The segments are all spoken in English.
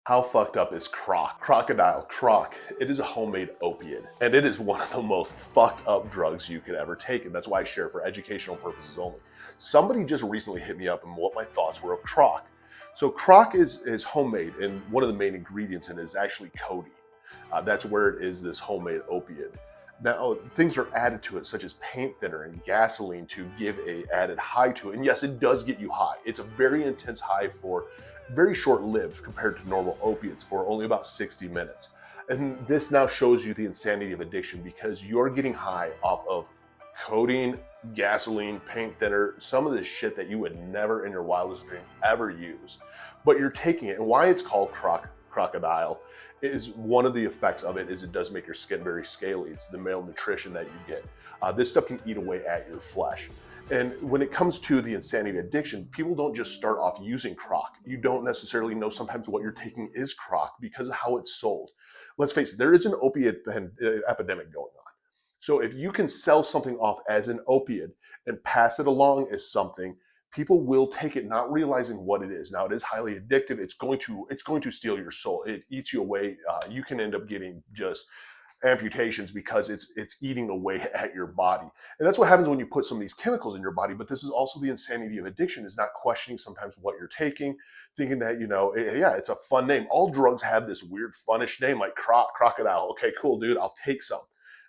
How fucked up is Croc? Crocodile, Croc. It is a homemade opiate, and it is one of the most fucked up drugs you could ever take, and that's why I share it for educational purposes only. Somebody just recently hit me up and what my thoughts were of Croc. So Croc is homemade, and one of the main ingredients in it is actually codeine. That's where it is this homemade opiate. Now, things are added to it, such as paint thinner and gasoline, to give a added high to it. And yes, it does get you high. It's a very intense high for very short lived compared to normal opiates for only about 60 minutes. And this now shows you the insanity of addiction because you're getting high off of codeine, gasoline, paint thinner, some of this shit that you would never in your wildest dream ever use. But you're taking it, and why it's called crocodile is one of the effects of it is it does make your skin very scaly. It's the malnutrition that you get. This stuff can eat away at your flesh. And when it comes to the insanity of addiction, people don't just start off using Croc. You don't necessarily know sometimes what you're taking is Croc because of how it's sold. Let's face it, there is an opiate epidemic going on. So if you can sell something off as an opiate and pass it along as something, people will take it not realizing what it is. Now it is highly addictive. It's going to steal your soul. It eats you away. You can end up getting just amputations because it's eating away at your body. And that's what happens when you put some of these chemicals in your body. But this is also the insanity of addiction, is not questioning sometimes what you're taking, thinking that, yeah, it's a fun name. All drugs have this weird funnish name like crocodile. Okay, cool, dude, I'll take some.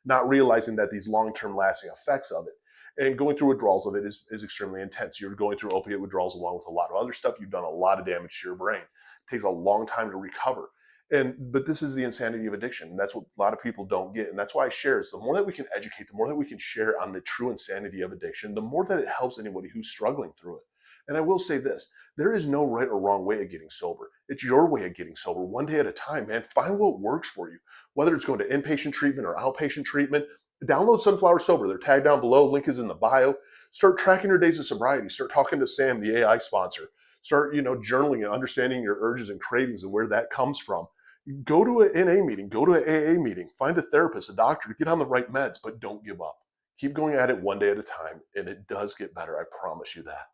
Not realizing that these long-term lasting effects of it and going through withdrawals of it is extremely intense. You're going through opiate withdrawals along with a lot of other stuff. You've done a lot of damage to your brain. It takes a long time to recover. But this is the insanity of addiction. And that's what a lot of people don't get. And that's why I share is the more that we can educate, the more that we can share on the true insanity of addiction, the more that it helps anybody who's struggling through it. And I will say this, there is no right or wrong way of getting sober. It's your way of getting sober, one day at a time, man. Find what works for you. Whether it's going to inpatient treatment or outpatient treatment, download Sunflower Sober. They're tagged down below. Link is in the bio. Start tracking your days of sobriety. Start talking to Sam, the AI sponsor. Start, journaling and understanding your urges and cravings and where that comes from. Go to an NA meeting, go to an AA meeting, find a therapist, a doctor, get on the right meds, but don't give up. Keep going at it one day at a time, and it does get better. I promise you that.